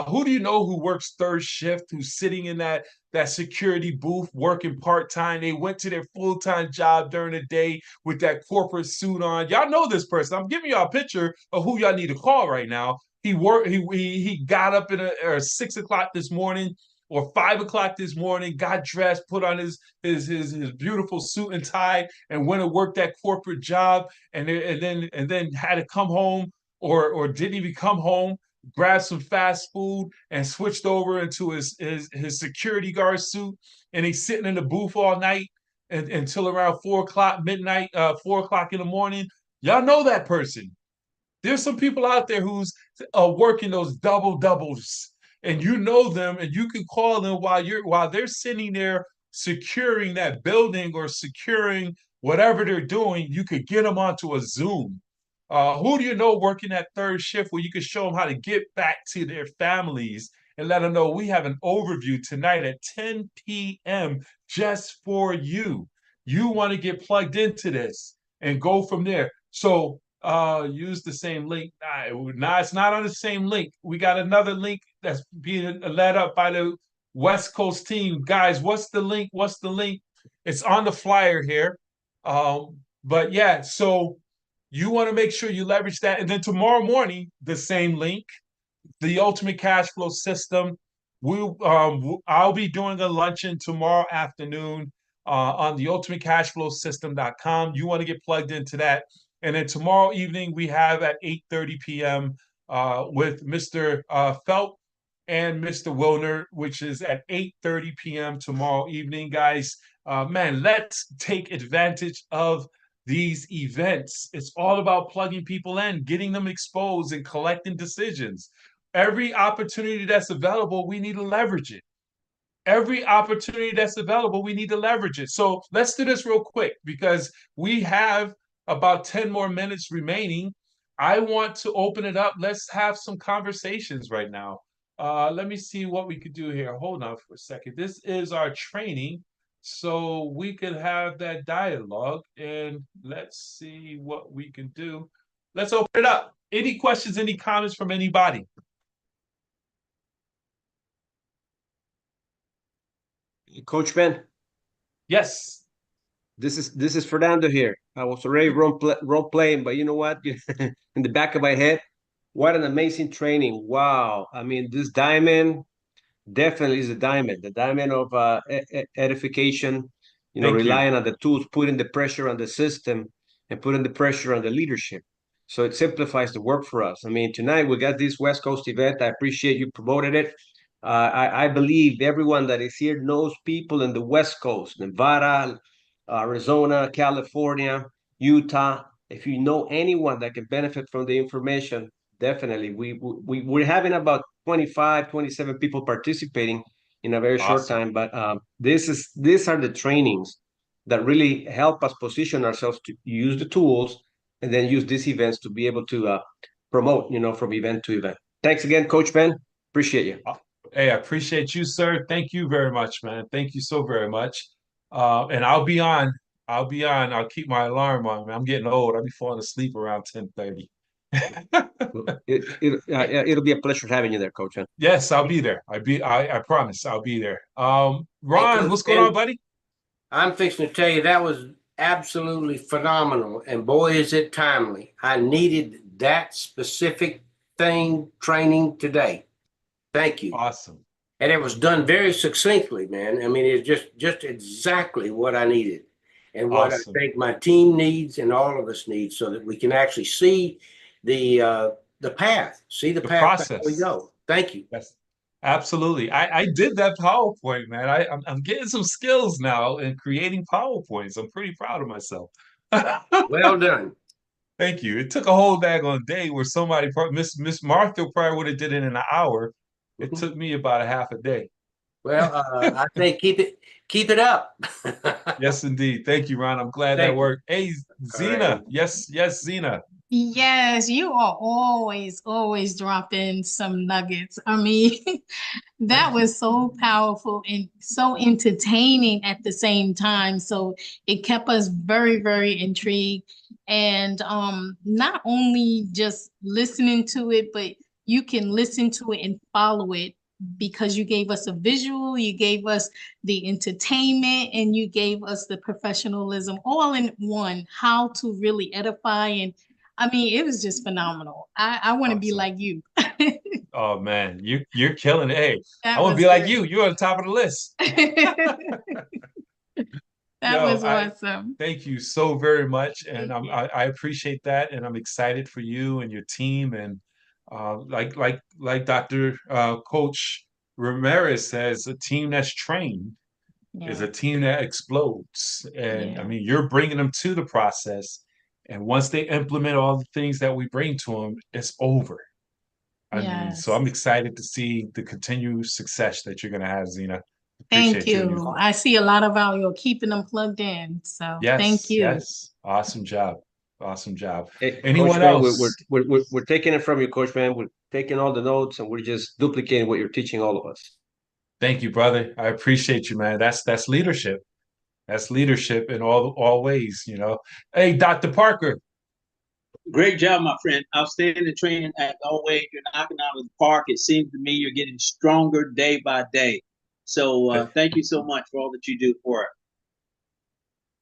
B: Who do you know who works third shift, who's sitting in that security booth working part-time? They went to their full-time job during the day with that corporate suit on. Y'all know this person. I'm giving y'all a picture of who y'all need to call right now. He got up or 6 o'clock this morning or 5 o'clock this morning, got dressed, put on his beautiful suit and tie, and went to work that corporate job, and then had to come home or didn't even come home, grabbed some fast food and switched over into his security guard suit, and he's sitting in the booth all night until around 4 o'clock midnight, 4 o'clock in the morning. Y'all know that person. There's some people out there who's working those doubles, and you know them, and you can call them while they're sitting there securing that building or securing whatever they're doing. You could get them onto a Zoom. Who do you know working that third shift where you can show them how to get back to their families and let them know we have an overview tonight at 10 p.m. just for you. You want to get plugged into this and go from there. So use the same link. Nah, it's not on the same link. We got another link that's being led up by the West Coast team. Guys, what's the link? What's the link? It's on the flyer here. But yeah, so you want to make sure you leverage that. And then tomorrow morning, the same link, the ultimate cash flow system. I'll be doing a luncheon tomorrow afternoon on the ultimatecashflowsystem.com. You want to get plugged into that. And then tomorrow evening, we have at 8:30 p.m. With Mr. Felt and Mr. Wilner, which is at 8:30 p.m. tomorrow evening, guys. Man, let's take advantage of these events. It's all about plugging people in, getting them exposed, and collecting decisions. Every opportunity that's available, we need to leverage it. Every opportunity that's available, we need to leverage it. So let's do this real quick because we have about 10 more minutes remaining. I want to open it up. Let's have some conversations right now. Let me see what we could do here. Hold on for a second. This is our training, so we could have that dialogue, and let's see what we can do. Let's open it up. Any questions, any comments from anybody?
C: Coach Ben.
B: Yes.
C: This is Fernando here. I was already role playing, but you know what? In the back of my head, what an amazing training! Wow. I mean, this diamond definitely is a diamond. The diamond of edification. You know, relying on the tools, putting the pressure on the system, and putting the pressure on the leadership. So it simplifies the work for us. I mean, tonight we got this West Coast event. I appreciate you promoted it. I believe everyone that is here knows people in the West Coast, Nevada, Arizona, California, Utah. If you know anyone that can benefit from the information, definitely. We're having about 25, 27 people participating in a very short time. But these are the trainings that really help us position ourselves to use the tools and then use these events to be able to promote, from event to event. Thanks again, Coach Ben. Appreciate you.
B: Hey, I appreciate you, sir. Thank you very much, man. Thank you so very much. And I'll be on. I'll keep my alarm on. Man. I'm getting old. I'll be falling asleep around 10:30.
C: It'll be a pleasure having you there, Coach.
B: Yes, I'll be there. I promise I'll be there. Ron, what's going on, buddy?
D: I'm fixing to tell you that was absolutely phenomenal, and boy, is it timely. I needed that specific training today. Thank you.
B: Awesome.
D: And it was done very succinctly, man. I mean, it's just exactly what I needed and what I think my team needs and all of us need, so that we can actually see the path, the process we go. Thank you.
B: Yes, absolutely. I did that PowerPoint, man. I'm getting some skills now in creating PowerPoints. I'm pretty proud of myself.
D: Well done.
B: Thank you. It took a whole daggone day where somebody, Miss Martha probably would have did it in an hour. It took me about a half a day.
D: Well, I think keep it up.
B: Yes, indeed. Thank you, Ron. I'm glad
D: Thank
B: that
D: you.
B: worked. Hey,
D: All right.
B: Zena. Yes, Zena.
E: Yes, you are always dropping some nuggets. I mean, that was so powerful and so entertaining at the same time. So it kept us very, very intrigued. And not only just listening to it, but you can listen to it and follow it because you gave us a visual, you gave us the entertainment, and you gave us the professionalism all in one, how to really edify. And I mean, it was just phenomenal. I want to be
B: Awesome.
E: like you.
B: Oh man, you're killing it. Hey, I
E: That
B: want to
E: was
B: be like
E: great.
B: you. You're on the top of the list.
E: That
B: Yo,
E: was awesome.
B: thank you so very much, and
E: Thank you.
B: I appreciate that, and I'm excited for you and your team, and like Dr. Coach Ramirez says, a team that's trained is
E: Yeah.
B: a team that explodes, and I
E: Yeah.
B: mean you're bringing them to the process, and once they implement all the things that we bring to them, it's over. I mean, so
E: Yes.
B: I'm excited to see the continued success that you're going to have, Zena.
E: Thank
B: Appreciate you.
E: you. I see a lot of value keeping them plugged in. So thank
B: Yes,
E: you.
B: yes. Awesome job. Awesome job.
C: Hey, Coach
B: Anyone
C: Man,
B: else?
C: we're taking it from you, Coach Man. We're taking all the notes and we're just duplicating what you're teaching all of us.
B: Thank you, brother. I appreciate you, man. That's leadership. That's leadership in all ways, you know. Hey, Dr. Parker.
F: Great job, my friend. Outstanding training as always. You're knocking out of the park. It seems to me you're getting stronger day by day. So thank you so much for all that you do for us.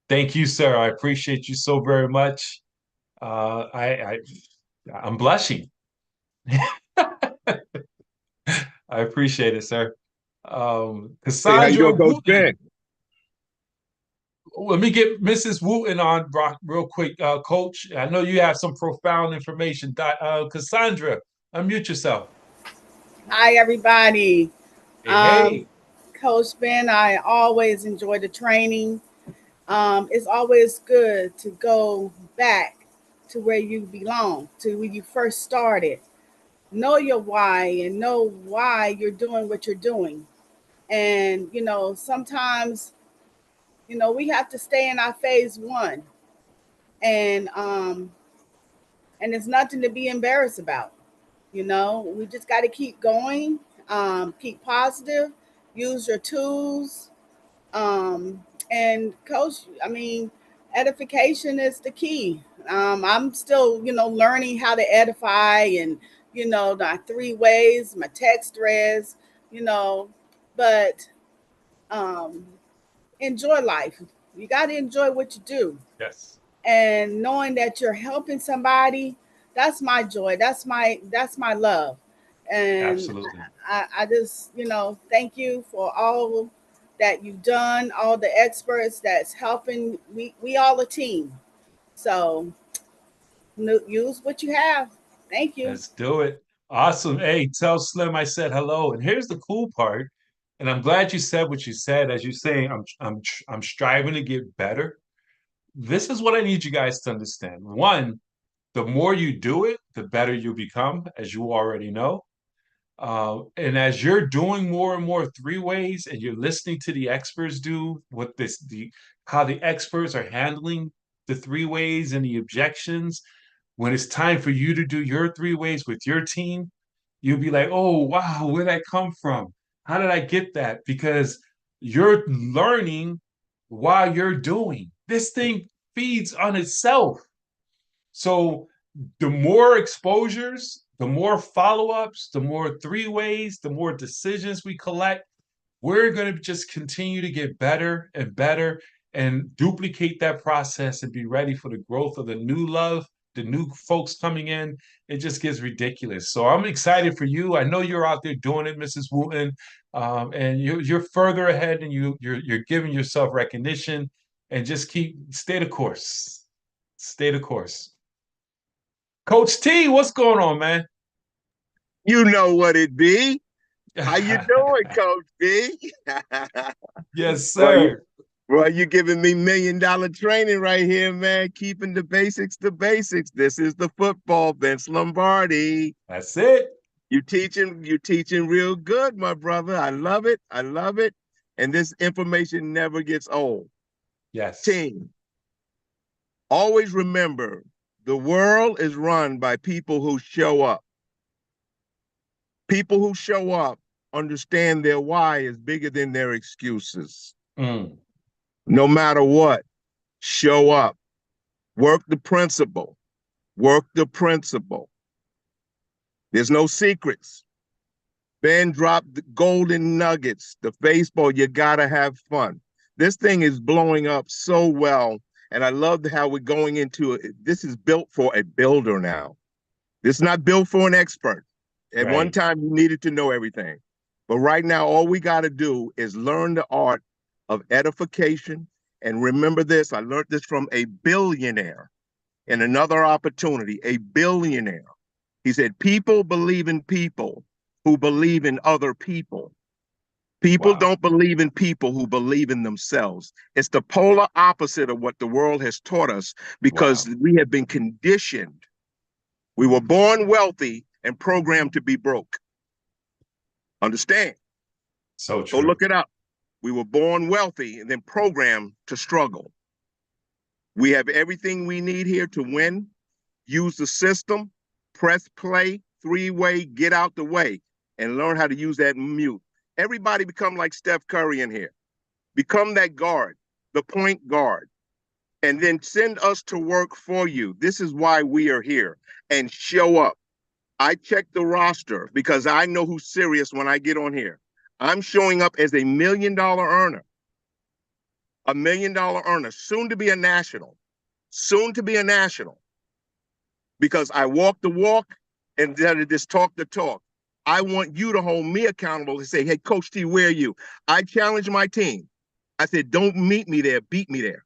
B: Thank you, sir. I appreciate you so very much. I'm blushing. I appreciate it, sir.
G: Hey, how you
B: Cassandra
G: doing, Coach Ben?
B: Wooten. Let me get Mrs. Wooten on real quick, Coach. I know you have some profound information. Cassandra, unmute yourself.
H: Hi, everybody.
B: Hey, hey.
H: Coach Ben, I always enjoy the training. It's always good to go back to where you belong, to where you first started. Know your why and know why you're doing what you're doing. And, sometimes, we have to stay in our phase one. And it's nothing to be embarrassed about. We just got to keep going, keep positive, use your tools. And coach, I mean, edification is the key. I'm still, learning how to edify and, the 3 ways, my text threads, you know, but um, enjoy life. You got to enjoy what you do.
B: Yes.
H: And knowing that you're helping somebody, that's my joy. That's my love. And
B: Absolutely.
H: I just, thank you for all that you've done, all the experts that's helping. We all a team. So use what you have. Thank you.
B: Let's do it. Awesome. Hey, tell Slim I said hello. And here's the cool part. And I'm glad you said what you said. As you're saying, I'm striving to get better. This is what I need you guys to understand. One, the more you do it, the better you become, as you already know. And as you're doing more and more 3 ways, and you're listening to the experts do how the experts are handling the 3 ways and the objections, when it's time for you to do your 3 ways with your team, you'll be like, oh, wow, where'd that come from? How did I get that? Because you're learning while you're doing. This thing feeds on itself. So the more exposures, the more follow-ups, the more 3 ways, the more decisions we collect, we're going to just continue to get better and better and duplicate that process and be ready for the growth of the new love, the new folks coming in. It just gets ridiculous. So I'm excited for you. I know you're out there doing it, Mrs. Wooten, and you're further ahead, and you're giving yourself recognition, and just stay the course. Stay the course. Coach T, what's going on, man?
G: You know what it be. How you doing, Coach B?
B: Yes, sir.
G: Well, you giving me $1 million training right here, man. Keeping the basics the basics. This is the football, Vince Lombardi.
B: That's it.
G: you're teaching real good, my brother. I love it. I love it. And this information never gets old.
B: Yes.
G: Team, always remember the world is run by people who show up. People who show up understand their why is bigger than their excuses.
B: Mm.
G: No matter what, show up. Work the principle. Work the principle. There's no secrets. Ben dropped the golden nuggets, the baseball, you gotta have fun. This thing is blowing up so well, and I love how we're going into it. This is built for a builder now. This is not built for an expert. At one time, you needed to know everything. But right now, all we gotta do is learn the art of edification. And remember this, I learned this from a billionaire in another opportunity, a billionaire. He said, people believe in people who believe in other people. People don't believe in people who believe in themselves. It's the polar opposite of what the world has taught us because we have been conditioned. We were born wealthy and programmed to be broke. Understand?
B: So true.
G: Go look it up. We were born wealthy and then programmed to struggle. We have everything we need here to win. Use the system, press play, three-way, get out the way, and learn how to use that mute. Everybody become like Steph Curry in here. Become that guard, the point guard, and then send us to work for you. This is why we are here. And show up. I check the roster because I know who's serious when I get on here. I'm showing up as $1 million earner. $1 million earner, soon to be a national. Soon to be a national. Because I walk the walk and then just talk the talk. I want you to hold me accountable and say, hey, Coach T, where are you? I challenge my team. I said, don't meet me there, beat me there.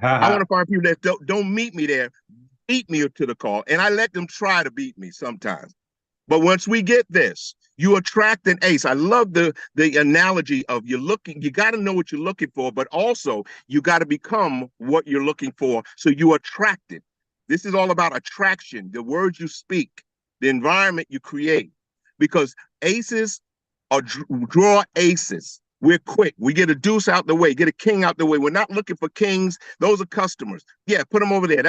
G: I want to find people that don't meet me there, beat me to the call. And I let them try to beat me sometimes. But once we get this, you attract an ace. I love the analogy of you got to know what you're looking for, but also you got to become what you're looking for so you attract it. This is all about attraction, the words you speak, the environment you create. Because aces are draw aces. We're quick. We get a deuce out the way, get a king out the way. We're not looking for kings. Those are customers. Yeah, put them over there.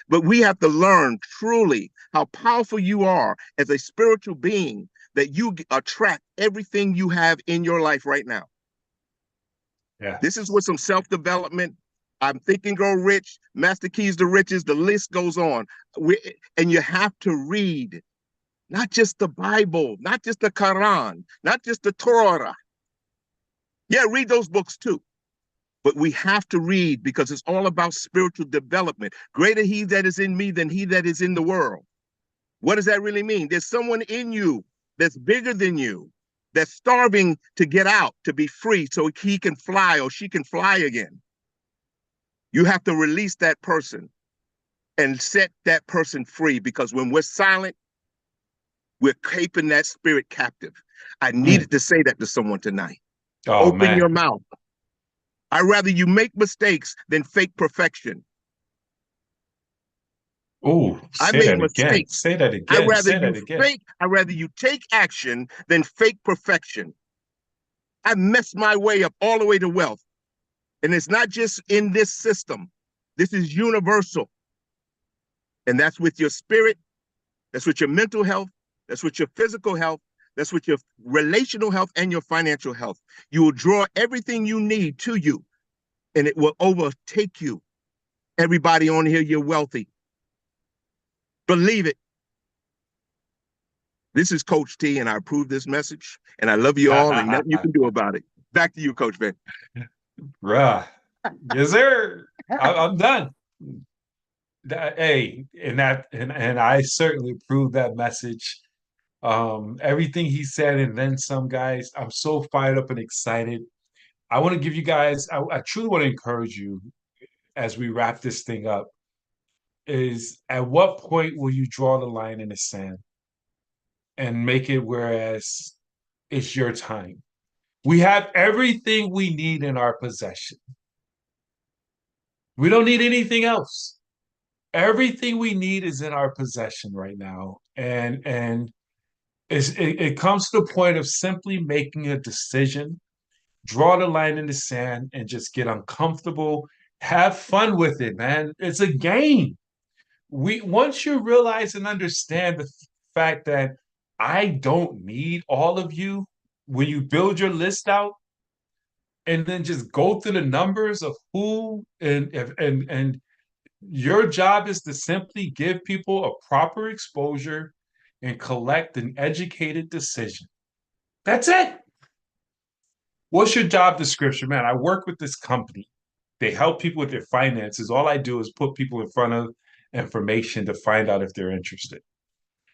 G: But we have to learn truly how powerful you are as a spiritual being that you attract everything you have in your life right now.
B: Yeah.
G: This is with some self-development. I'm Think and Grow Rich, Master Keys to Riches. The list goes on. And you have to read. Not just the Bible, not just the Quran, not just the Torah. Yeah, read those books too. But we have to read because it's all about spiritual development. Greater he that is in me than he that is in the world. What does that really mean? There's someone in you that's bigger than you, that's starving to get out, to be free so he can fly or she can fly again. You have to release that person and set that person free because when we're silent, we're keeping that spirit captive. I needed to say that to someone tonight.
B: Oh,
G: Open your mouth. I'd rather you make mistakes than fake perfection.
B: Oh,
G: I
B: say
G: make
B: that
G: mistakes.
B: again. Say that again.
G: I'd rather you take action than fake perfection. I messed my way up all the way to wealth. And it's not just in this system. This is universal. And that's with your spirit. That's with your mental health. That's with your physical health. That's with your relational health and your financial health. You will draw everything you need to you, and it will overtake you. Everybody on here, you're wealthy. Believe it. This is Coach T, and I approve this message, and I love you all, and nothing you can do about it. Back to you, Coach Ben.
B: Bruh. Yes, sir. I'm done. And I certainly approve that message. Everything he said and then some, guys. I'm so fired up and excited. I want to give you guys, I truly want to encourage you as we wrap this thing up, is at what point will you draw the line in the sand and make it whereas it's your time? We have everything we need in our possession. We don't need anything else. Everything we need is in our possession right now. And It comes to the point of simply making a decision, draw the line in the sand, and just get uncomfortable. Have fun with it, man. It's a game. Once you realize and understand the fact that I don't need all of you, when you build your list out and then just go through the numbers of who and your job is to simply give people a proper exposure and collect an educated decision. That's it. What's your job description, man? I work with this company. They help people with their finances. All I do is put people in front of information to find out if they're interested.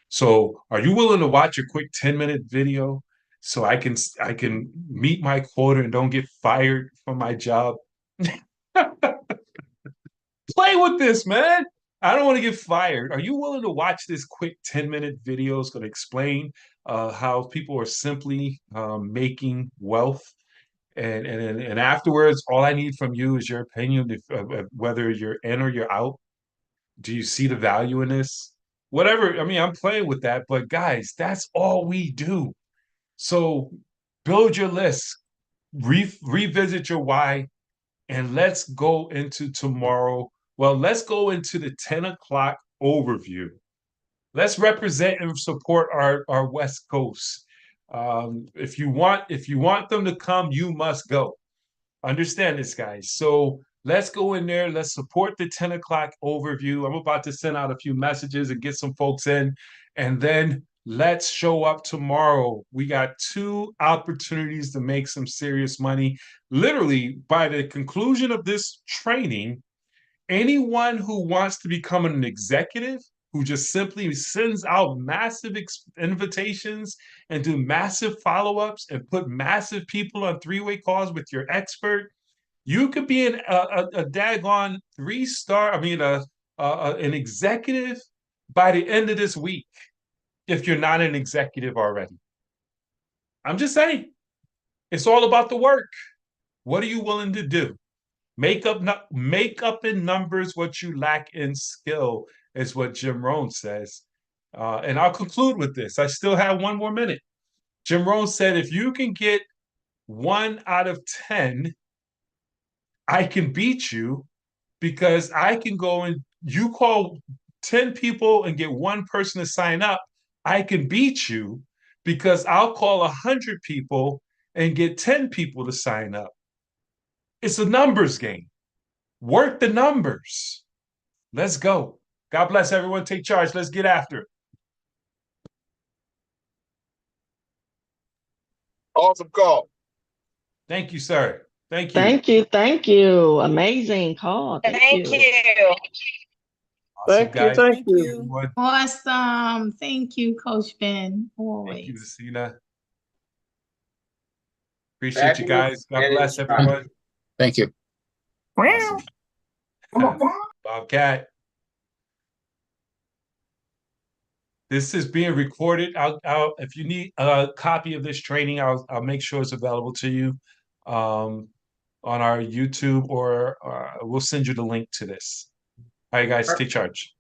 B: So are you willing to watch a quick 10-minute video so I can meet my quota and don't get fired from my job? Play with this, man. I don't want to get fired. Are you willing to watch this quick 10-minute video? It's going to explain how people are simply making wealth. And afterwards, all I need from you is your opinion of whether you're in or you're out. Do you see the value in this? Whatever. I mean, I'm playing with that, but guys, that's all we do. So build your list, revisit your why, and let's go into tomorrow. Well, let's go into the 10 o'clock overview. Let's represent and support our West Coast. If you want them to come, you must go. Understand this, guys. So let's go in there. Let's support the 10 o'clock overview. I'm about to send out a few messages and get some folks in. And then let's show up tomorrow. We got 2 opportunities to make some serious money. Literally, by the conclusion of this training, anyone who wants to become an executive, who just simply sends out massive invitations and do massive follow-ups and put massive people on 3-way calls with your expert, you could be a daggone 3-star, an executive by the end of this week if you're not an executive already. I'm just saying, it's all about the work. What are you willing to do? Make up in numbers what you lack in skill, is what Jim Rohn says. And I'll conclude with this. I still have 1 more minute. Jim Rohn said, if you can get 1 out of 10, I can beat you, because I can go and you call 10 people and get 1 person to sign up. I can beat you because I'll call 100 people and get 10 people to sign up. It's a numbers game. Work the numbers. Let's go. God bless everyone. Take charge. Let's get after it.
G: Awesome call.
B: Thank you, sir. Thank you.
I: Thank you. Thank you. Amazing call. Thank you.
B: Awesome, guys.
C: Thank you.
B: Everyone.
E: Awesome. Thank you, Coach Ben.
B: Thank you,
E: Always.
B: Zena. Appreciate you guys. God bless everyone.
J: Thank you.
B: Awesome. Bobcat. This is being recorded. I'll if you need a copy of this training, I'll make sure it's available to you on our YouTube, or we'll send you the link to this. All right, guys, take charge.